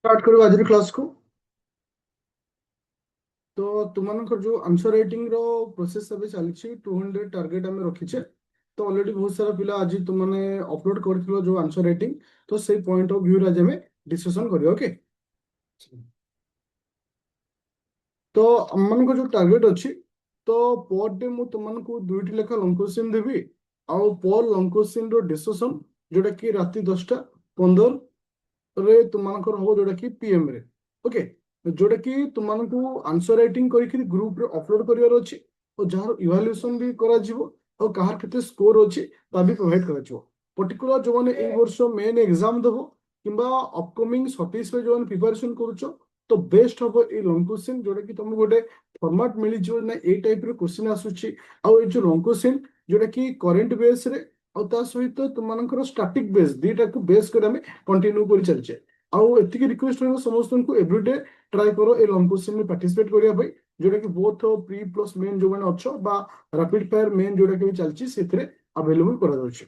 Start करू आज class को। तो तुमको जो आंसर राइटिंग रो प्रोसेस अभी चलती 200 टार्गेट आम रखीचे। तो ऑलरेडी बहुत सारा पिला आज तुमने अपलोड कर जो आंसर राइटिंग। तो से पॉइंट ऑफ व्यू आज डिस्कशन करियो ओके। तो आम जो टार्गेट अच्छी तो पर डे मु तुमको दुईटी लेखा लंग क्वेश्चन देवी आउ पर लंग क्वेश्चन रो डिस्कशन जोटा कि राति 10:15 रे तुमको हम जोटा कि पीएम रे ओके। जोटा कि तुमको आंसर राइटिंग करके ग्रुप रे अपलोड करिवार अछि और जहार इवालुएशन भी करा जिवो और कहार केते स्कोर अछि ता भी प्रोवाइड करा जिवो। पर्टिकुलर जो माने ए वर्ष मेन एग्जाम देबो किंबा अपकमिंग सर्टिस रे जो प्रिपरेशन करूछो तो बेस्ट हबो ए लॉन्ग क्वेश्चन जोटा कि तुमको गोटे फॉर्मेट मिली जिवो ना ए टाइप रे क्वेश्चन आसुछि। आ ए जो लॉन्ग क्वेश्चन जोटा कि करंट बेस रे और ता सहित तुमनकर स्टैटिक बेस दीटा को बेस कर हमें कंटिन्यू कर चलचे। आउ एतिकी रिक्वेस्ट रहबो समस्त को एवरीडे ट्राई करो ए लॉन्ग क्वेश्चन में पार्टिसिपेट करिया भाई जोटा कि बोथ प्री प्लस मेन जो माने अच्छो बा रैपिड फायर मेन जोटा कि चलची सेथरे अवेलेबल करा जाउछि।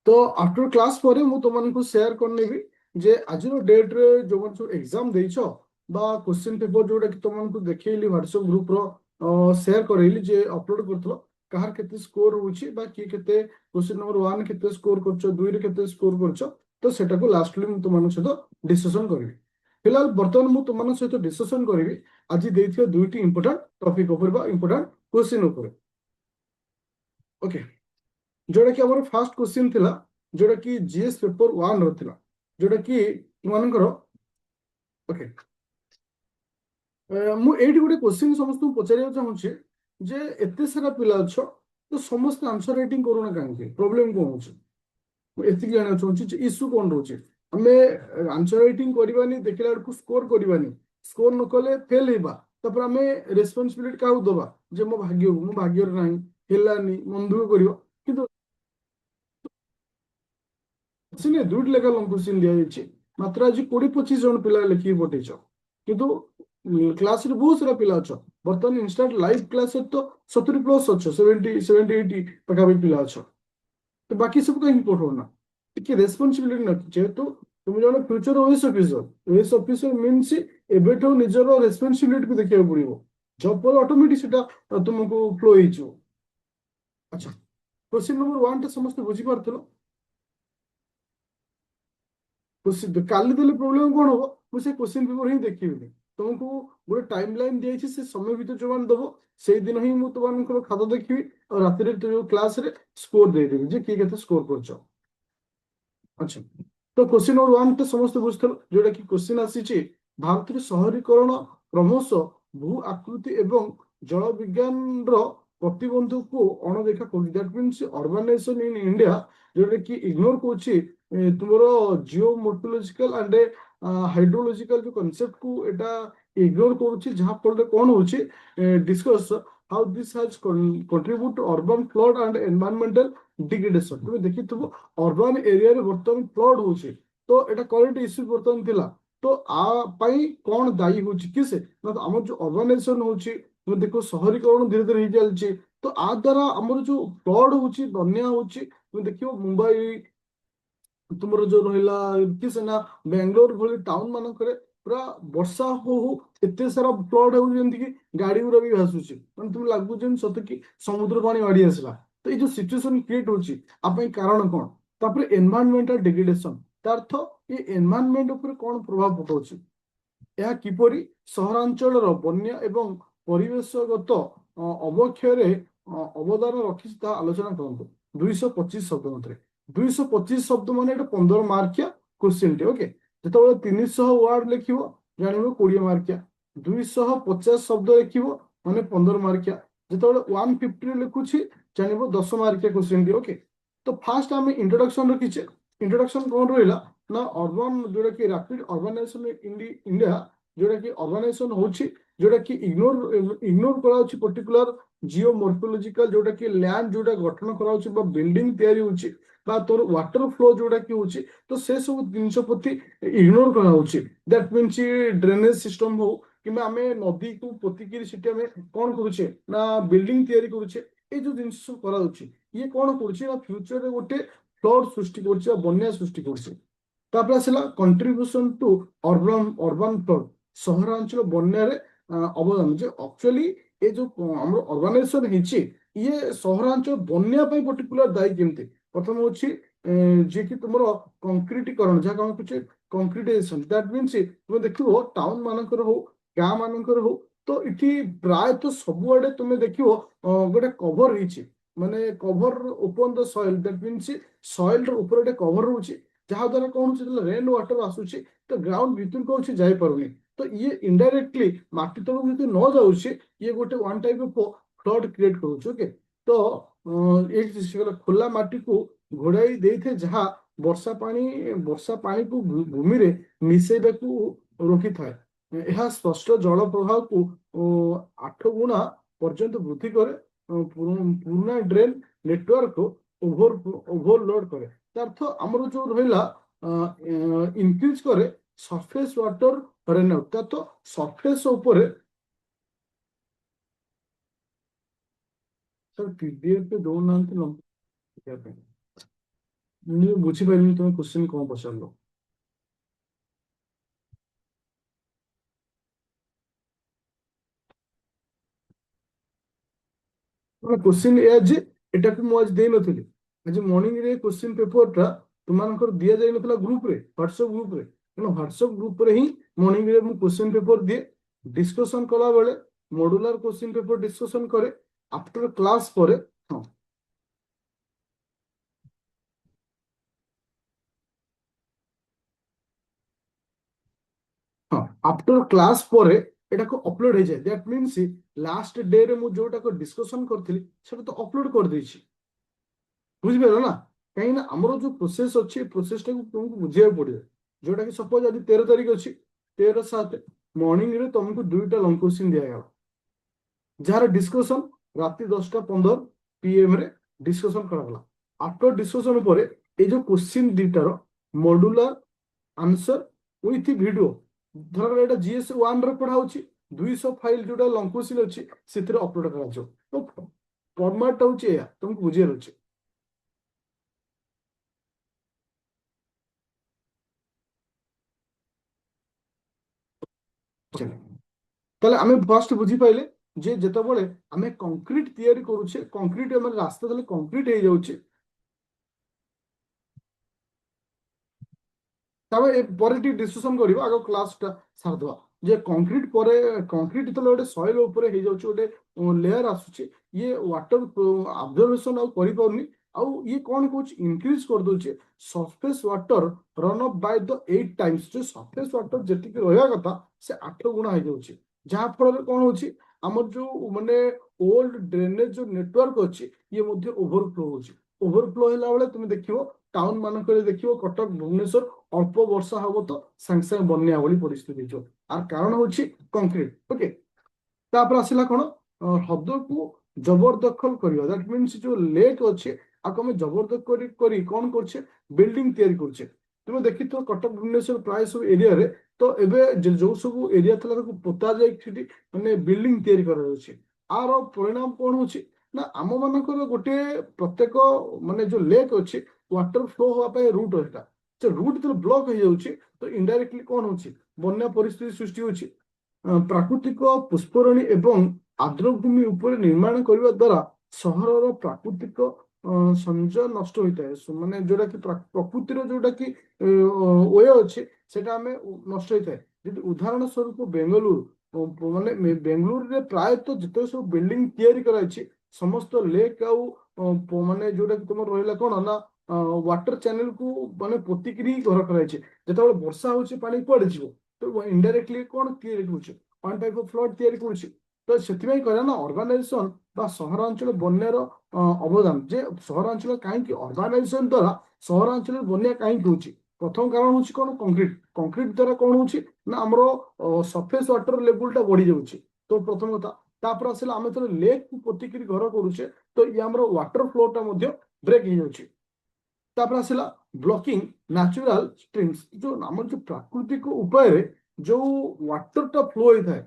तो आफ्टर क्लास पर मु तुमको शेयर करनेबी जे आज डेट रे जो मन जो एग्जाम देइछो बा क्वेश्चन पेपर जोटा कि तुमको देखैली व्हाट्सएप ग्रुप रो शेयर करैली जे अपलोड करथलो कहार केते स्कोर होउछि बा की केते क्वेश्चन नंबर 1 केते स्कोर करछो 2 रे केते स्कोर करछो। तो सेटा को लास्टली मु तुमन सहित डिस्कशन करबी। फिलहाल वर्तमान मु तुमन सहित डिस्कशन करबी आज देइथियो दुईटी इंपोर्टेंट टॉपिक ऊपर बा इंपोर्टेंट क्वेश्चन ऊपर ओके। जोटा कि हमारे फास्ट क्वेश्चन थिला जोटा कि जीएस पेपर 1 रो थिला जोटा कि तुमनकर ओके। मु एठी गोटे क्वेश्चन समस्त पचारिया चाहूछि जे एते सारा पिला अछो तो समस्त आंसर राइटिंग करूना काहे प्रॉब्लम कोन होछि एति जाना चाहूछि जे इश्यू कोन रोछि। हमें आंसर राइटिंग करबानी देखला को स्कोर करबानी स्कोर न कले फेल हेबा तापर हमें रेस्पोंसिबिलिटी काउ दबा जे मो भाग्य नाही हेलानी मन दुख करियो किंतु सिने दुईट लेखा लंग क्वेश्चन दिया जाइए मात्र आज 20-25 जन पिला लिखिक पठेछ किंतु क्लास रे बहुत सारा पिला अच्छ बर्तमान इंस्टांट लाइव क्लास तो 70+ अच्छ 70-80 पाखापाखि पिला अच्छ। तो बाकी सब कहीं पठौना टिके रेस्पोंसिबिलिटी न जेहेतु तुम जन फ्यूचर ओएस ऑफिसर मींस एबेठो निजर रेस्पोंसिबिलिटी को देखिया पड़िबो जॉब पर ऑटोमेटिक सेटा तुमको फ्लो हिजो। अच्छा क्वेश्चन नंबर 1 टा समस्त बुझी पारथलो काली देले प्रॉब्लम कौन हो मुझे क्वेश्चन पेपर ही देखिबे तुमको गोटे टाइम लाइन दिया से समय भीतर जो मान दबो से दिन ही मु तुमको खाता देखिबी और राति रे जो क्लास रे स्कोर दे देबी जे की केते स्कोर करछो। अच्छा तो क्वेश्चन नंबर 1 तो समस्त बुझथल जोटा कि क्वेश्चन आसीची भारत रे शहरीकरण क्रमश भू आकृति एवं जल विज्ञान रो प्रतिबंध को अणदेखा कर that means urbanisation in India जोटा कि इग्नोर कोची तुमरो जियोमोर्फोलॉजिकल एंड हाइड्रोलॉजिकल जो कांसेप्ट को एटा इग्नोर करूची जहां फल कोन होची discuss how this has contribute to urban flood and environmental degradation तुम देखि तुम अर्बन एरिया रे वर्तमान फ्लड होची तो एटा करंट इश्यू वर्तमान थिला तो आ पाई कोन दायी होची किसे ना हमर जो अर्बनाइजेशन होची तुम देखो शहरीकरण धीरे धीरे हो चलची तो आ द्वारा हमर जो फ्लड होची बन्या होची तुम देखियो मुंबई तुमर जो रहिला कि सेना बेंगलोर भली टाउन मानकरे पूरा वर्षा हो एते सारा फ्लड हो जेंति कि गाड़ी गुरा भी भासुची ମାନେ तुम लागु जेन सत कि समुद्र पानी माडी आसला। तो ये जो सिचुएशन क्रिएट होची आपे कारण कोन तापर एनवायरमेंटल डिग्रेडेशन तार अर्थ ये एनवायरमेंट ऊपर कोन प्रभाव पकाउची ଏହା କିପରି ସହରାଞ୍ଚଳର ବନ୍ୟା ଏବଂ ପରିବେଶଗତ ଅବକ୍ଷୟରେ ଅବଦାନ ରଖିଛି ତାହା ଆଲୋଚନା କରନ୍ତୁ 225 ଶବ୍ଦ ମଧ୍ୟରେ। 225 ଶବ୍ଦ ମାନେ ଏଟା 15 ମାର୍କିଆ କ୍ୱେଶ୍ଚିନ୍ ଟେ ଓକେ। ଯେତେବେଳେ 300 ୱାର୍ଡ ଲେଖିବ ଜାଣିବ 20 ମାର୍କିଆ 250 ଶବ୍ଦ ଲେଖିବ ମାନେ 15 ମାର୍କିଆ ଯେତେବେଳେ 150 ଲେଖୁଛି ଜାଣିବ 10 ମାର୍କିଆ କ୍ୱେଶ୍ଚିନ୍ ଟେ ଓକେ। ତ ଫାଷ୍ଟ ଆମେ इंट्रोडक्शन रखिछे इंट्रोडक्शन कौन रहिला ना अर्बन जोटा कि रैपिड अर्बानाइजेशन इन इंडिया जोटा कि अर्बानाइजेशन होची जोटा कि इग्नोर कराउची पर्टिकुलर जियोमोर्फोलॉजिकल जोटा कि लैंड जोटा गठन कराउची बा बिल्डिंग तयारी होची बा तोर वाटर फ्लो जोटा कि होची तो से सब जिंस प्रति इग्नोर कराउची दैट मींस ड्रेनेज सिस्टम हो किबा हमें नदी को पोतिकिरी सिटी हमें कोन करूचे ना बिल्डिंग तयारी करूचे ए जो जिंस सब कराउची ये कोन करूची ना फ्यूचर रे गोटे फ्लड सृष्टि करছে बन्या सृष्टि करছে। ତାପରେ ଆସିଲା କଣ୍ଟ୍ରିବ୍ୟୁସନ ଟୁ ଅର୍ବାନ ଫ୍ଲଡ୍, ସହରାଞ୍ଚଳ ବନ୍ୟାରେ ଅବଦାନ। ଯେ ଆକ୍ଚୁଆଲି ଏ ଯୋଉ ଆମର ଅର୍ଗାନାଇଜେସନ ହେଇଛି ଇଏ ସହରାଞ୍ଚଳ ବନ୍ୟା ପାଇଁ ପର୍ଟିକୁଲାର ଦାୟୀ କେମିତି? ପ୍ରଥମ ହଉଛି ଯିଏକି ତୁମର କଂକ୍ରିଟିକରଣ, ଯାହା କଣ କରୁଛି କଂକ୍ରିଟାଇଜେସନ। ଦ୍ୟାଟ ମିନ୍ସ ତୁମେ ଦେଖିବ ଟାଉନ ମାନଙ୍କର ହଉ ଗାଁ ମାନଙ୍କର ହଉ, ତ ଏଠି ପ୍ରାୟତଃ ସବୁଆଡେ ତୁମେ ଦେଖିବ ଗୋଟେ କଭର ହେଇଛି, ମାନେ cover open the soil. That means soil ର ଉପରେ ଗୋଟେ କଭର ରହୁଛି, ଯାହା ଦ୍ୱାରା କଣ ହଉଛି ଯେତେବେଳେ ରେନ ୱାଟର ଆସୁଛି ତ ଗ୍ରାଉଣ୍ଡ ଭିତରକୁ ହଉଛି ଯାଇପାରୁନି। ତ ଇଏ ଇନଡାଇରେକ୍ଟଲି ମାଟି ତଳକୁ ଯଦି ନ ଯାଉଛି ଇଏ ଗୋଟେ one type of flood create କରୁଛି। ଓକେ, ତ ଏଇ ଖୋଲା ମାଟିକୁ ଘୋଡାଇ ଦେଇଥାଏ, ଯାହା ବର୍ଷା ପାଣିକୁ ଭୂମିରେ ମିଶେଇବାକୁ ରୋକିଥାଏ। ଏହା ସ୍ପଷ୍ଟ ଜଳ ପ୍ରବାହକୁ 8 ଗୁଣା ପର୍ଯ୍ୟନ୍ତ ବୃଦ୍ଧି କରେ, ପୁରୁଣା ଡ୍ରେନ ନେଟୱାର୍କ ଓଭରଲୋଡ କରେ। ଅର୍ଥ ଆମର ଯୋଉ ରହିଲା ଇନକ୍ରିଜ କରେ ସରଫେସ ୱାଟର ରେନଆଉଟ। ତ ସରଫେସ ଉପରେ ପିଡିଏଫ ଦଉନାହାନ୍ତି ଲମ୍ବା ପାଇଁ। ମୁଁ ବୁଝିପାରିନି ତମେ କ୍ୱେଶ୍ଚିନ୍ କଣ ପଚାରିଲ। କ୍ୱେଶ୍ଚିନ୍ ଏୟା ଯେ ଏଟାକୁ ମୁଁ ଆଜି ଦେଇନଥିଲି, ଆଜି ମର୍ଣ୍ଣିଂରେ କ୍ୱେଶ୍ଚିନ୍ ପେପରଟା ତୁମମାନଙ୍କର ଦିଆଯାଇ ନଥିଲା ଗ୍ରୁପରେ, ହ୍ୱାଟ୍ସଆପ ଗ୍ରୁପରେ। ତେଣୁ ହ୍ୱାଟ୍ସଆପ ଗ୍ରୁପରେ ହିଁ ମର୍ଣ୍ଣିଂରେ ମୁଁ କ୍ୱେଶ୍ଚିନ୍ ପେପର ଦିଏ। ଡିସ୍କସନ କଲା ବେଳେ ମଡୁଲାର କ୍ୱେଶ୍ଚିନ୍ ପେପର ଡିସ୍କସନ କରେ। ଆଫ୍ଟର କ୍ଲାସ୍ ପରେ, ହଁ ହଁ, ଆଫ୍ଟର କ୍ଲାସ୍ ପରେ ଏଟାକୁ ଅପଲୋଡ ହେଇଯାଏ। ଦ୍ୟାଟ ମିନ୍ସ ଲାଷ୍ଟ ଡେରେ ମୁଁ ଯୋଉଟାକୁ ଡିସ୍କସନ କରିଥିଲି ସେଟା ତ ଅପଲୋଡ କରିଦେଇଛି। ବୁଝିପାରିଲ ନା? କାହିଁକି ନା ଆମର ଯୋଉ ପ୍ରୋସେସ ଅଛି ଏ ପ୍ରୋସେସଟାକୁ ତୁମକୁ ବୁଝିବାକୁ ପଡିବ। ଯୋଉଟା କି ସପୋଜ ଆଜି 13 ତାରିଖ ଅଛି, 13/7 ମର୍ଣ୍ଣିଂରେ ତମକୁ 2ଟା ଲଙ୍ଗ କ୍ୱେଶ୍ଚିନ୍ ଦିଆଗଲା, ଯାହାର ଡିସ୍କସନ ରାତି 10:15 PM ରେ ଡିସ୍କସନ କରାଗଲା। ଆଫ୍ଟର ଡିସ୍କସନ ପରେ ଏଇ ଯୋଉ କ୍ୱେଶ୍ଚିନ୍ ଦିଟାର ମଡୁଲାର ଆନ୍ସର ୱିଥ ଭିଡିଓ, ଧର ଏଇଟା GS1 ରେ ପଢା ହଉଛି, 200 ଫାଇଲ ଯୋଉଟା ଲଙ୍ଗ କ୍ୱେଶ୍ଚିନ୍ ଅଛି ସେଥିରେ ଅପଲୋଡ କରାଯିବ। ତ ଫର୍ମାଟଟା ହଉଛି ଏଇଆ, ତମକୁ ବୁଝିବାର ଅଛି। ତାହେଲେ ଆମେ ଫାର୍ଷ୍ଟ ବୁଝିପାଇଲେ ଯେ ଯେତେବେଳେ ଆମେ କଂକ୍ରିଟ ତିଆରି କରୁଛେ, କଂକ୍ରିଟ ଆମର ରାସ୍ତା ଯେତେବେଳେ କଂକ୍ରିଟ ହେଇଯାଉଛି, ତାପରେ ପରେ ଟିକେ ଡିସ୍କସନ କରିବା, ଆଗ କ୍ଲାସଟା ସାରିଦବା। ଯେ କଂକ୍ରିଟ ପରେ କଂକ୍ରିଟ ଯେତେବେଳେ ଗୋଟେ ସଏଲ ଉପରେ ହେଇଯାଉଛି, ଗୋଟେ ଲେୟାର ଆସୁଛି, ଇଏ ୱାଟର ଆବଜର୍ଭେସନ ଆଉ କରିପାରୁନି। ଆଉ ଇଏ କଣ କହୁଛି ଇନକ୍ରିଜ କରିଦଉଛି surface water run of Bai the 8 times। ଯେ ସରଫେସ ୱାଟର ଯେତିକି ରହିବା କଥା ସେ 8 ଗୁଣା ହେଇଯାଉଛି। ଯାହା ଫଳରେ କଣ ହଉଛି ଆମର ଯୋଉ ମାନେ ଓଲ୍ଡ ଡ୍ରେନେଜ ଯୋଉ ନେଟୱାର୍କ ଅଛି ଇଏ ମଧ୍ୟ ଓଭରଫ୍ଲୋ ହଉଛି। ଓଭରଫ୍ଲୋ ହେଲା ବେଳେ ତୁମେ ଦେଖିବ ଟାଉନ ମାନଙ୍କରେ ଦେଖିବ, କଟକ ଭୁବନେଶ୍ୱର ଅଳ୍ପ ବର୍ଷା ହବ ତ ସାଙ୍ଗେ ସାଙ୍ଗେ ବନ୍ୟା ଭଳି ପରିସ୍ଥିତି ହେଇଯିବ। ଆର କାରଣ ହଉଛି କଂକ୍ରିଟ। ଓକେ, ତାପରେ ଆସିଲା କଣ ହ୍ରଦକୁ ଜବରଦଖଲ କରିବା। ଦ୍ୟାଟ ମିନ୍ସ ଯୋଉ ଲେକ୍ ଅଛି ଆକୁ ଆମେ ଜବରଦଖଲ କରି କଣ କରୁଛେ ବିଲ୍ଡିଂ ତିଆରି କରୁଛେ। ତୁମେ ଦେଖିଥିବ କଟକ ଭୁବନେଶ୍ୱର ପ୍ରାୟ ସବୁ ଏରିଆରେ, ତ ଏବେ ଯୋଉ ସବୁ ଏରିଆ ଥିଲା ତାକୁ ପୋତା ଯାଇକି ସେଠି ମାନେ ବିଲ୍ଡିଂ ତିଆରି କରାଯାଉଛି। ଆର ପରିଣାମ କଣ ହଉଛି ନା ଆମ ମାନଙ୍କର ଗୋଟେ ପ୍ରତ୍ୟେକ ମାନେ ଯୋଉ ଲେକ୍ ଅଛି ୱାଟର ଫ୍ଲୋ ହବା ପାଇଁ ରୁଟ୍ ରହିଲା, ସେ ରୁଟ୍ ଯେତେବେଳେ ବ୍ଲକ୍ ହେଇଯାଉଛି ତ ଇନଡାଇରେକ୍ଟଲି କଣ ହଉଛି ବନ୍ୟା ପରିସ୍ଥିତି ସୃଷ୍ଟି ହଉଛି। ପ୍ରାକୃତିକ ପୁଷ୍ପରଣୀ ଏବଂ ଆର୍ଦ୍ରଭୂମି ଉପରେ ନିର୍ମାଣ କରିବା ଦ୍ୱାରା ସହରର ପ୍ରାକୃତିକ ସଂଯୋଗ ନଷ୍ଟ ହୋଇଥାଏ। ମାନେ ଯୋଉଟା କି ପ୍ରକୃତିର ଯୋଉଟା କି ୱେ ଅଛି ସେଟା ଆମେ ନଷ୍ଟ ହେଇଥାଏ। ଯଦି ଉଦାହରଣ ସ୍ୱରୂପ ବେଙ୍ଗାଲୁରୁ, ମାନେ ବେଙ୍ଗାଲୁରୁରେ ପ୍ରାୟତଃ ଯେତେ ସବୁ ବିଲ୍ଡିଂ ତିଆରି କରାଯାଇଛି ସମସ୍ତ ଲେକ୍ ଆଉ ମାନେ ଯୋଉଟା କି ତମର ରହିଲା କଣ ନା ୱାଟର ଚ୍ୟାନେଲକୁ ମାନେ ପୋତିକିରି ଘର କରାଯାଇଛି। ଯେତେବେଳେ ବର୍ଷା ହଉଛି ପାଣି କୁଆଡେ ଯିବ, ତ ଇନଡାଇରେକ୍ଟଲି କଣ ତିଆରି କରୁଛି ୱାନ୍ ଟାଇପ ଅଫ ଫ୍ଲଡ୍ ତିଆରି କରୁଛି। ତ ସେଥିପାଇଁ କହିଲା ନା ଅର୍ଗାନାଇଜେସନ ବା ସହରାଞ୍ଚଳ ବନ୍ୟାର ଅବଦାନ। ଯେ ସହରାଞ୍ଚଳ କାହିଁକି ଅର୍ଗାନାଇଜେସନ ଦ୍ୱାରା ସହରାଞ୍ଚଳରେ ବନ୍ୟା କାହିଁକି ହଉଛି? ପ୍ରଥମ କାରଣ ହଉଛି କଣ କଂକ୍ରିଟ। କଂକ୍ରିଟ ଦ୍ୱାରା କଣ ହଉଛି ନା ଆମର ସରଫେସ ୱାଟର ଲେବୁଲଟା ବଢି ଯାଉଛି। ତ ପ୍ରଥମ କଥା, ତାପରେ ଆସିଲା ଆମେ ଯେତେବେଳେ ଲେକ୍ କୁ ପୋତିକିରି ଘର କରୁଛେ ତ ଇଏ ଆମର ୱାଟର ଫ୍ଲୋଟା ମଧ୍ୟ ବ୍ରେକ୍ ହେଇଯାଉଛି। ତାପରେ ଆସିଲା ବ୍ଲକିଂ ନ୍ୟାଚୁରାଲ ଷ୍ଟ୍ରିମ୍ସ। ଯୋଉ ଆମର ଯୋଉ ପ୍ରାକୃତିକ ଉପାୟରେ ଯୋଉ ୱାଟରଟା ଫ୍ଲୋ ହେଇଥାଏ,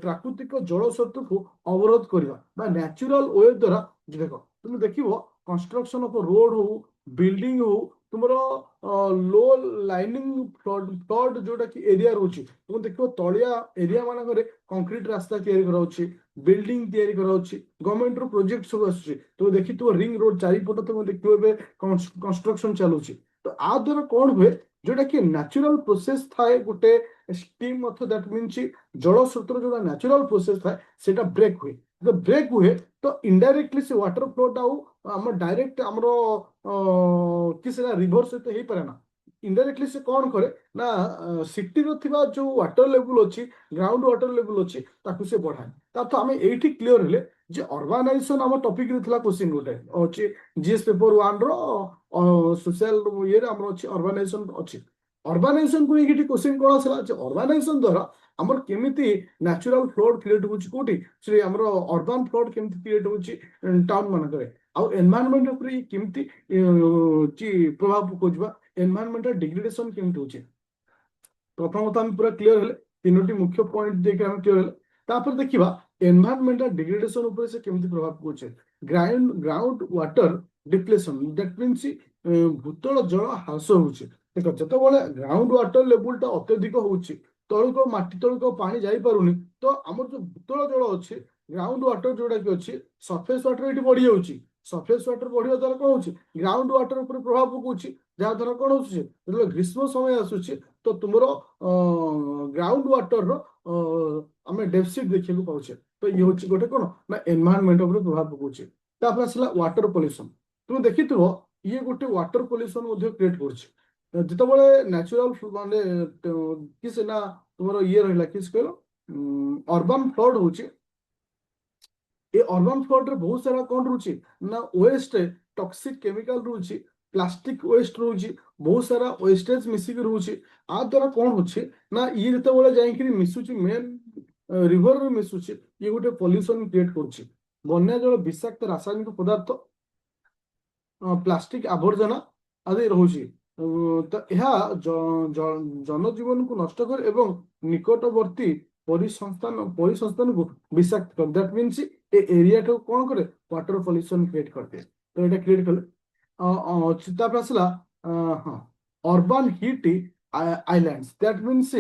ପ୍ରାକୃତିକ ଜଳ ସ୍ରୋତକୁ ଅବରୋଧ କରିବା ବା ନ୍ୟାଚୁରାଲ ୱେ ଦ୍ୱାରା। ଦେଖ ତୁମେ ଦେଖିବ କନଷ୍ଟ୍ରକ୍ସନ ଅଫ ରୋଡ ହଉ ବିଲ୍ଡିଂ ହଉ तुमर लो लाइनिंग फ्लड जोटा कि एरिया रोचे तुम देखो तलिया एरिया मानक कंक्रीट रास्ता तैयारी कराउछि बिल्डिंग तैयारी कराउछि गवर्नमेंट रो प्रोजेक्ट सब आसुछि तो देखि तो रिंग रोड चारिपट तुम देखियो एबे कंस्ट्रक्शन चलुछि तो आ द्वारा कौन हुए जोटा कि न्याचुराल प्रोसेस थाए गोटे स्टीम अथ दैट मीन्स जल स्रोतर जो न्याचुराल प्रोसेस थाए सेटा ब्रेक हुए तो ब्रेक हुए तो इनडायरेक्टली से वाटर फ्लोटा आम डायरेक्ट आमर कि रिभर सहित हो पारे ना इनडायरेक्टली से कौन करे ना सिटी जो वाटर लेवल अच्छी ग्राउंड वाटर लेवल अच्छी ताकू से बढ़ाए तो आम ये क्लीयर हेले जे अर्बानाइजेशन आम टॉपिक रे थिला क्वेश्चन गोटे अच्छे जीएस पेपर 1 रो सोशल ये आम अच्छी अर्बानाइजेशन अच्छी अर्बानाइजेशन को लेकिन क्वेश्चन कौन आसला जे अर्बानाइजेशन द्वारा आमर केमिति नेचुरल फ्लड क्रिएट होची कोठी से आमर अर्बान फ्लड केमिति क्रिएट होची टाउन मानकरे आउ एनवायरनमेंट ऊपर केमिति ची प्रभाव पकोजबा एनवायरनमेंटल डिग्रेडेशन केमिति होची प्रथमतः हम पूरा क्लियर हेले तीनोटी मुख्य पॉइंट देखि हम क्लियर हेले तापर देखिबा एनवायरनमेंटल डिग्रेडेशन ऊपर से केमिति प्रभाव पकोचे ground water depletion that means भूतल जल ह्रास होची देखो जतबेले ग्राउंड वाटर लेवलटा अत्यधिक होची तळुक माटी तळुक पानी जाई पारुनी तो हमर जो भूतल जल अछि ग्राउंड वाटर जोड़ा कि अछि सरफेस वाटर एटी बढ़ी जाउची सरफेस वाटर बढ़िया द्वारा कौन होची ग्राउंड वाटर ऊपर प्रभाव पकोची जहाँ द्वारा कौन होची जब ग्रीष्म समय आसुची तो तुमरो ग्राउंड वाटर रो आमे डेफिसिट देखिए को पाउचे तो ये होची गोटे कोन ना एनवायरनमेंट ऊपर प्रभाव पकोची तापर आसला वाटर पोल्यूशन तुम देखिथिबो ये गोटे वाटर पोल्यूशन मध्ये क्रिएट करछि जितेबाला न्याचुराल माने किस ना तुमर ये रहिला किस कहलो अर्बन फ्लड होची ये अर्बन फ्लड रे बहुत सारा कौन रुचि ना वेस्ट टॉक्सिक केमिकल रुचि प्लास्टिक वेस्ट रुचि बहुत सारा वेस्टेज मिसिक रुचि आ द्वारा कौन होची ना ये जितेबाला जाइकरी मिसुची मेन रिवर रे मिसुची ये गोटे पोल्यूशन क्रिएट करछि बन्या जल विषाक्त रासायनिक पदार्थ प्लास्टिक आवर्जना आदि रहुछि तो यह जनजीवन को नष्ट कर एवं निकटवर्ती परिसंस्थान को विषाक्त कर दैट मीन्स ए एरिया को कौन करे वाटर पोल्यूशन क्रिएट करते तो এটা क्रिएट कले चिताप आसला हाँ urban heat islands that means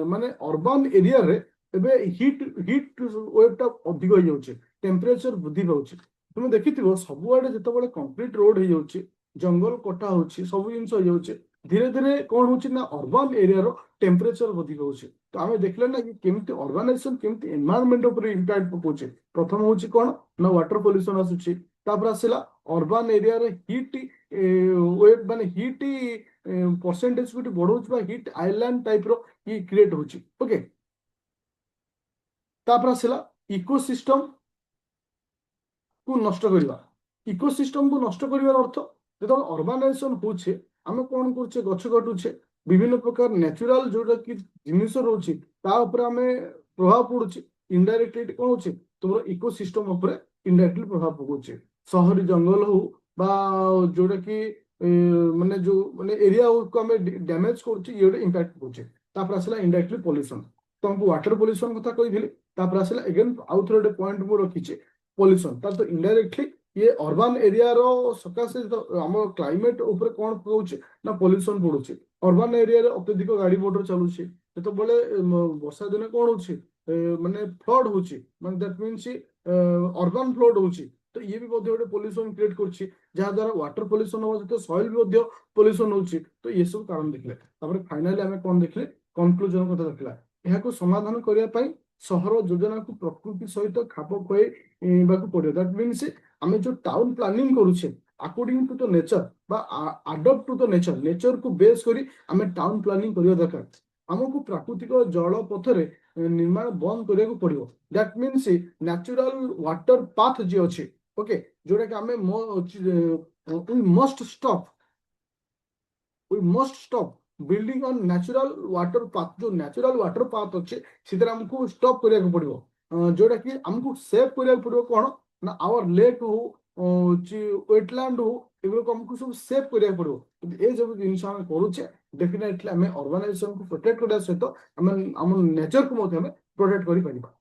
माने अर्बन एरिया रे एबे हिट वेवटा अधिक हो जाउचे टेम्परेचर वृद्धि पाउचे तुम देखिथिबो सबुआडे जेतेबेले कंक्रीट रोड हो जाउचे जंगल कटा होची सब जिनस हो जाउचे धीरे धीरे कौन होची ना अर्बन एरिया रो टेम्परेचर वृद्धि होची तो आमे देखले ना कि केमिति अर्बानाइजेशन केमिति एनवायरनमेंट ऊपर इंपैक्ट पकोचे प्रथम होची कोन ना वाटर पोल्यूशन आसुची तापर आसिला अर्बन एरिया रे हीट वेव माने हीट परसेंटेज को बढ़ौछ बा हीट आइलैंड टाइप रो की क्रिएट होची ओके तापर आसिला इकोसिस्टम को नष्ट करवा इकोसिस्टम को नष्ट कर अर्थ जो अर्बानाइजेशन होचे आम कौन करछे गछ काटुछे विभिन्न प्रकार नेचुरल जोटा कि जिनिस रोचे आम प्रभाव पड़ुचे इनडायरेक्टली कौन होचे तुम इकोसिस्टम उपर इनडायरेक्टली प्रभाव पकाउछे शहरी जंगल हो बा जोटा कि माने जो माने एरिया को आम डैमेज करछे ये इंपैक्ट पकाउछे तापर आसला इनडायरेक्टली पोल्यूशन तुमको वाटर पोल्यूशन कथा कहि तापर आसला अगेन आउ थोड़े पॉइंट मु रखिछे पोल्यूशन तो इनडायरेक्टली ये अर्बन एरिया रो सकाशे आम क्लाइमेट ऊपर कौन पकाउछे ना पोल्यूशन पड़ुछे अर्बन एरिया रे अत्यधिक गाड़ी मोटर चलुछे तो बोले वर्षा दिन कौन होछे माने फ्लड होछे माने दैट मीन्स अर्बन फ्लड होछे तो ये भी मध्ये गोटे पोल्यूशन क्रिएट करछे जहाँ द्वारा वाटर पोल्यूशन हो तो सॉइल भी मध्ये पोल्यूशन होछे तो ये सब कारण देखले तापर फाइनली हमें कौन देखले कंक्लूजन कथा देखला यहाँ को समाधान करिया पई सहर योजना को प्रकृति सहित खाप खुआई बाकू पड़ियो दैट मीन्स आमे जो टाउन प्लानिंग करूछे अकॉर्डिंग टू द नेचर बा adopt to the nature nature को बेस करी आमे टाउन प्लानिंग करियो दरकार हमको प्राकृतिक जल पथरे निर्माण बंद करिया को पड़ियो that means natural water path जे अछि ओके जोटा कि आमे we must stop building on natural water path जो नेचुरल वाटर पाथ अच्छे सीधे हमको स्टॉप करिया को पड़ियो जोटा कि हमको सेव करिया को पड़ियो कोन ना आवर लेक हो वेटलैंड हो एगुलो को हमको सब सेव करिया पड़ियो ए जब जिनिस हम करूचे डेफिनेटली हमें अर्बानाइजेशन को प्रोटेक्ट करया सहित हमें हम नेचर को मते हमें प्रोटेक्ट करि परिबा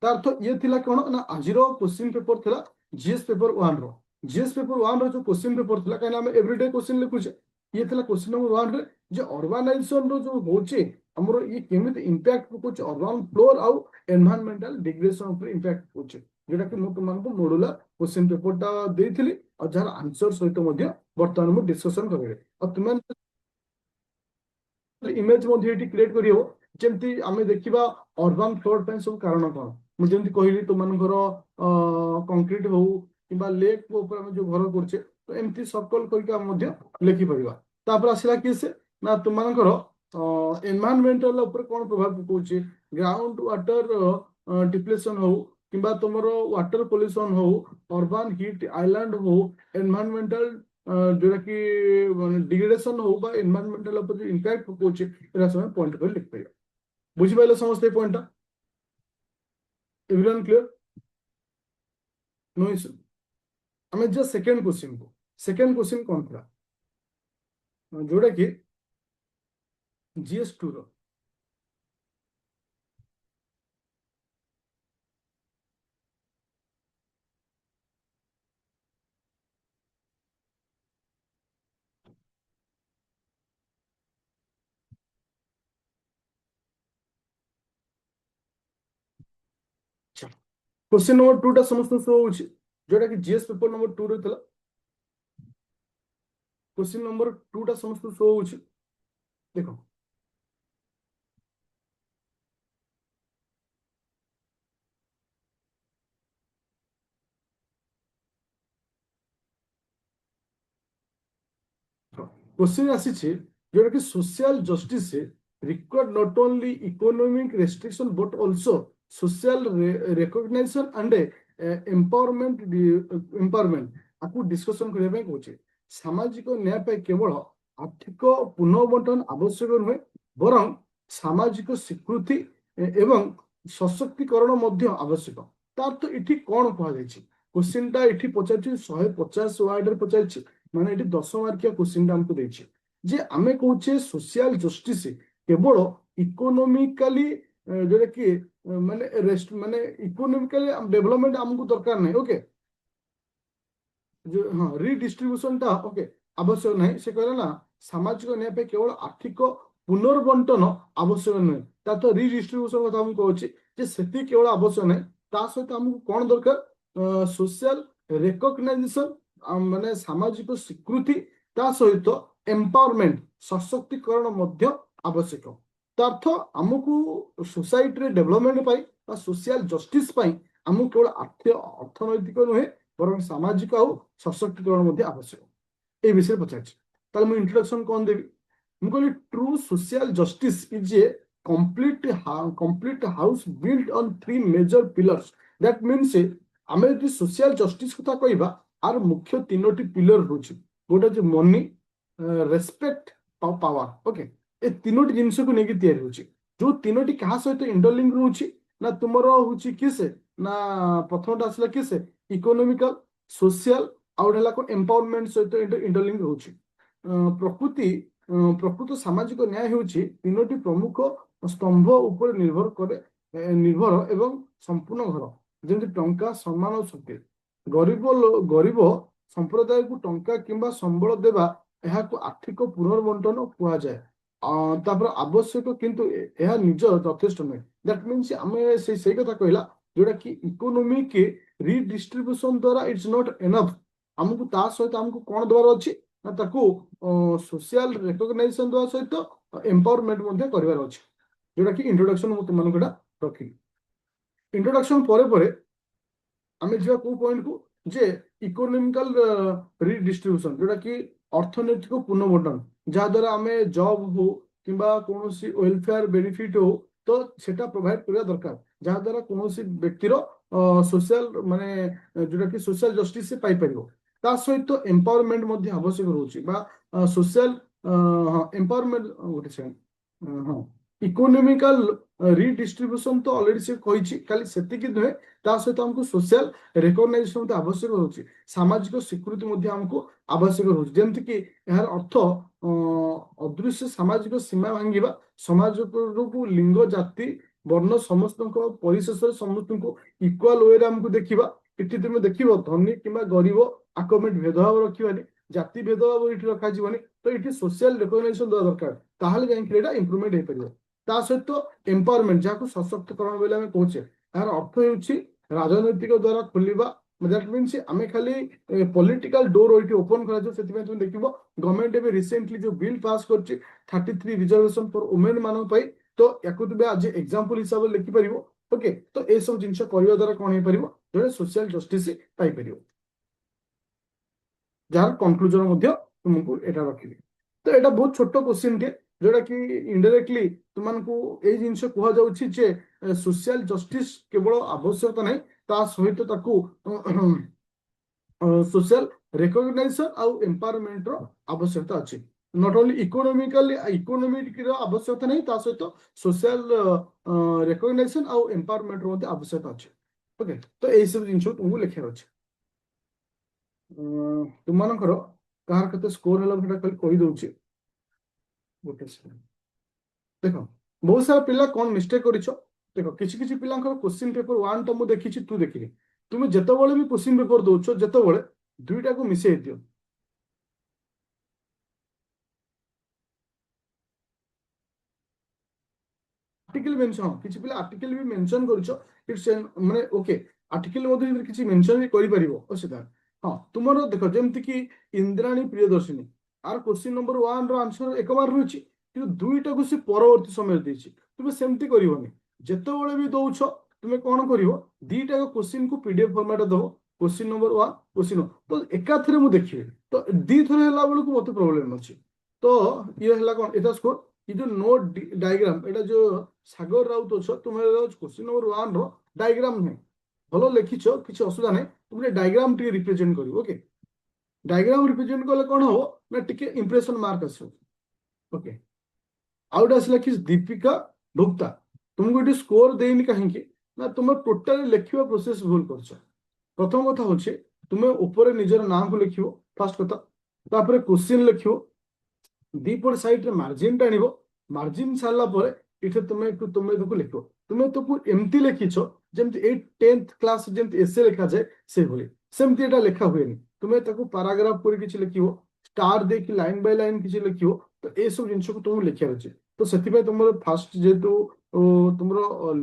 तार अर्थ ये थिला कोन ना आजिरो क्वेश्चन पेपर थिला जीएस पेपर 1 रो जीएस पेपर 1 रो जो क्वेश्चन पेपर थिला काना हम एवरीडे क्वेश्चन लिखुचे ये थिला क्वेश्चन नंबर 1 रे जे अर्बानाइजेशन रो जो होचे हमरो ये केमिति इंपैक्ट पकोचे अर्बन फ्लोर आउ एनवायरमेंटल डिग्रेडेशन ऊपर इंपैक्ट पकोचे जेटा कि मु तुमनको मॉड्यूलर क्वेश्चन पेपर टा देइथिली और जार आंसर सहित मध्य वर्तमान मु डिस्कशन करबे और तुम इमेज मध्य एटी क्रिएट करी हो जेमती आमे देखिबा अर्बन फ्लोड ପାଇଁ ସବୁ କାରଣ କଣ ମୁଁ ଯେମିତି କହିଲି ତୁମମାନଙ୍କର कंक्रीट हो किबा लेक ऊपर ଆମେ ଯୋଉ ଘର କରୁଛେ ତ ଏମିତି सर्कल କରିକି ଆମେ ମଧ୍ୟ ଲେଖି परिबा तापर आसिला कि से ना तुमମାନଙ୍କର एनवायरमेंटल ऊपर कोन प्रभाव पकोछि ग्राउंड वाटर डिप्लेशन हो किबा तुमरो वाटर पोल्यूशन हो अर्बन हीट आइलैंड हो एनवायरमेंटल जोटा कि डिग्रेडेशन हो बा एनवायरमेंटल ऊपर इंपैक्ट पकोछि एरा समय पॉइंट पर लिख परिबा बुझि पाइले समस्त point everyone clear no issue हमें जस्ट सेकंड क्वेश्चन कौन था जोड़ा कि जीएस 2 रो क्वेश्चन नंबर 2 टा समस्त शो होछि जोड़ा कि जीएस पेपर नंबर 2 रो थला क्वेश्चन नंबर 2 टा समस्त शो होछि देखो क्वेश्चन आसी जोटा कि social justice required not only economic restriction but also social recognition and empowerment आपको डिस्कशन करबा ପାଇଁ कहूचे सामाजिक न्याय पे केवल आर्थिक पुनर्बंटन आवश्यक नुहे बरं सामाजिक स्वीकृति एवं सशक्तिकरण मध्य आवश्यक तार तो इठी कोन कहा जायछि क्वेश्चन टा इठी पचाछि 150 वर्ड रे पचाछि माने एटी 10 मार्किया क्वेश्चन हमको देछि जे आमे कहूचे सोशल जस्टिस केवल इकोनॉमिकली जोटा कि माने रेस्ट माने इकोनॉमिकली डेवलपमेंट हमको दरकार नहीं ओके जो हाँ रिडिस्ट्रीब्यूशन टा ओके आवश्यक नहीं से कहला ना सामाजिक न्याय पे केवल आर्थिक पुनर्बंटन आवश्यक नहीं ता तो रिडिस्ट्रीब्यूशन कथा हम कहूचे जे सेति केवल आवश्यक नहीं ता सहित हमको कोन दरकार सोशल रिकॉग्नाइजेशन माने सामाजिक स्वीकृति ता सहित एम्पावरमेंट सशक्तिकरण मध्य आवश्यक तार्थ हमको सोसाइटी रे डेवलपमेंट पाई बा सोशल जस्टिस पाई हमको केवल अर्थनैतिक नुहे बरं सामाजिक आ सशक्तिकरण मध्य आवश्यक ए विषय पचाछि ताले मु इंट्रोडक्शन कोन देबी मु कहली true social justice is a complete house built on 3 major pillars that means आमे यदि सोशल जस्टिस कथा कहबा आर मुख्य तीनोटी पिलर होछि गोटे जे मनी रेस्पेक्ट पावर ओके ए तीनोटी जिंस को नेकी तयारी होछि जो तीनोटी कहा सहित इंटरलिंक रहउछि ना तुमरो होछि किसे ना प्रथमटा आसला किसे इकोनॉमिकल सोशल आउट हला को एम्पावरमेंट सहित इंटरलिंक रहउछि प्रकृत सामाजिक न्याय होछि तीनोटी प्रमुख स्तंभ ऊपर निर्भर करे निर्भर एवं संपूर्ण घर जेमति टंका सम्मान और शक्ति गरीब संप्रदाय को टंका किंबा संबल देवा यह को आर्थिक पुनर्बंटन कुआ जाए तापर आवश्यक किंतु यह निज यथेष्ट नुहे दैट मीन्स आमे से कथा कहला जोटा कि इकोनॉमिक रिडिस्ट्रीब्यूशन द्वारा इट्स नॉट एनफ हमको ता सहित हमको कोन द्वारा अछि ना ताको सोशल रिकॉग्नाइजेशन द्वारा सहित एम्पावरमेंट मध्ये करिवार अछि जोटा कि इंट्रोडक्शन मु तुमन कोडा रखी इंट्रोडक्शन परे आमे जिया को पॉइंट को जे इकोनॉमिकल रिडिस्ट्रीब्यूशन जोटा कि अर्थनैतिक पुनर्बंटन जहाँ द्वारा आमे जॉब हो किंबा कोनोसी वेलफेयर बेनिफिट हो तो सेटा प्रोवाइड करिया दरकार जहाँ द्वारा कोनोसी व्यक्तिर सोशल माने जोटा कि सोशल जस्टिस से पाई परिबो ता सहित एम्पावरमेंट मध्ये आवश्यक रहउछि बा सोशल एम्पावरमेंट गोटे सेकंड हां इकोनॉमिकल रिडिस्ट्रीब्यूशन तो ऑलरेडी से कहिछि खाली सेतिकी नुहे ता सहित हमको सोशल रिकॉग्नाइजेशन मध्ये आवश्यक रहउछि सामाजिक स्वीकृति मध्ये हमको आवश्यक रहउछि जेमति कि यार अर्थ अदृश्य सामाजिक सीमा भांगिबा समाज को लिंग जाति वर्ण समस्त परिशेष समस्त को इक्वाल वे हमको देखिबा इति तुम देखिबो धनी किंबा गरीब आकमेंट भेदभाव रखिबानी जाति भेदभाव ये रखा जीवनी तो ये सोशल रिकग्निशन देवा दरकार ताहले जाई एटा इंप्रूवमेंट हो परिबो ता सहित एम्पावरमेंट जाको सशक्तिकरण बोले हम कहूचे यार अर्थ होउची राजनैतिक द्वारा खोलिबा दैट मीन्स आमे खाली पॉलिटिकल डोर ओइटी ओपन करा जो सेति तुम देखिबो गवर्नमेंट भी रिसेंटली जो बिल पास करछि 33 रिजर्वेशन फॉर वुमेन मानन पई तो याकु तुबे आज एग्जांपल हिसाब से लिखि परिबो ओके तो ए सब जिंस करियो द्वारा कोन हे परिबो जो सोशल जस्टिस पाई परिबो जार कंक्लूजन मध्य तुमको एटा रखिबे तो एटा बहुत छोट क्वेश्चन टे जोटा कि इनडायरेक्टली तुमको ए जिंस कह जाउछि जे सोशल जस्टिस केवल आवश्यकता नहीं ता सहित ताकू सोशल रिकग्निशन आउ एम्पावरमेंट रो आवश्यकता अछि नॉट ओनली इकोनॉमिकली इकोनॉमिक रो आवश्यकता नहीं ता सहित सोशल रिकग्निशन आउ एम्पावरमेंट रो आवश्यकता अछि ओके तो ए सब जिंस तुमको लिखिया अछि तुमनकर कार कते स्कोर हला भटा खाली कहि दउछि गोटे सेकंड देखो बहुत सारा पिला कौन मिस्टेक करिछो देखो किछि किछि पिलांकर क्वेश्चन पेपर 1 तो मु देखिछि तू देखिनी तुम जेतेबेले भी क्वेश्चन पेपर दउछो जेतेबेले दुईटा को मिसेई दियो आर्टिकल मेंशन किछि पिला आर्टिकल भी मेंशन करिछो इट्स माने ओके आर्टिकल मध्ये किछि मेंशन भी करि परिबो ओसेदा हां तुमरो देखो जेमति कि इंद्राणी प्रियदर्शिनी आर क्वेश्चन नंबर 1 रो आंसर एक बार रहछि कि दुईटा को से परवर्ती समय देछि तुम सेमति करिवोनी जेतेबेले भी दउछो तुम कोन करिवो दीटा क्वेश्चन को पीडीएफ फॉर्मेट दबो क्वेश्चन नंबर 1 क्वेश्चन तो एकाथरे मु देखिबे तो दी थरे हला बेलू को मते प्रॉब्लम अछि तो ये हला कोन एटा स्कोर ये जो नोट डायग्राम एटा जो सागर राउत अछ तुम क्वेश्चन नंबर 1 रो डायग्राम नहीं भलो लिखिछो किछि असुविधा नहीं तुम डायग्राम टी रिप्रेजेंट करिवो ओके डायग्राम रिप्रेजेंट करले कोन हो ना टिके इंप्रेशन मार्क आसो ओके आउट आसला कि दीपिका भुक्ता तुमको ये स्कोर देनी कहीं ना तुम टोटाली लिखा प्रोसेस भूल कर प्रथम कथा हूँ तुम्हें ऊपर निजर नाम को लिख फास्ट कथा तापर क्वेश्चन लिख दीपट साइड रे मार्जिन टाण मार्जिन सारा इथे तुम्हें तुम्हें लिख तुम्हें तो एमती लिखिछ जमती 10th क्लास जमती एसे लिखा जाए से भली सेमती एटा लिखा हुए तुम्हें ताको पैराग्राफ कर किछि लिखिवो स्टार दे कि लाइन बाय लाइन किछि लिखिवो तो ए सब जिंस को तुम लिखिया अछि तो सेति तुम फास्ट जेतु तुम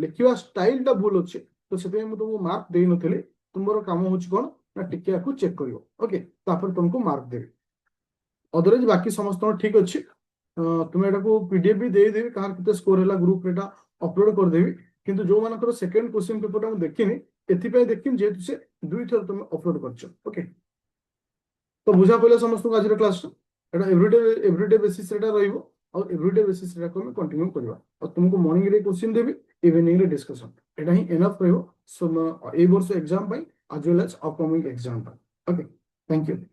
लिखिवा स्टाइल टा भूल अच्छे तो से तुमको मार्क दे नथिले तुमरो काम होछि कोन ना टिके को चेक करिवो ओके तापर तुमको मार्क देबे अदरवाइज बाकी समस्त ठीक अच्छी तुम्हें एटा को पीडीएफ भी दे देबी कहार केते स्कोर हैला ग्रुप रेटा अपलोड कर देबी किंतु जो मानकर सेकंड क्वेश्चन पेपर हम देखिनी एथिपाई देखिन जेतु से दुई थर तुम अपलोड करछ ओके तो बुझा पले समस्त को आज क्लास एटा एवरीडे बेसिस रेटा रहइबो और एवरीडे बेसिस रेटा को हम कंटिन्यू करबा और तुमको मॉर्निंग रे क्वेश्चन देबी इवनिंग रे डिस्कशन एटा ही एनफ रहइबो सो ए वर्ष exam pi as well as upcoming exam. Okay, thank you.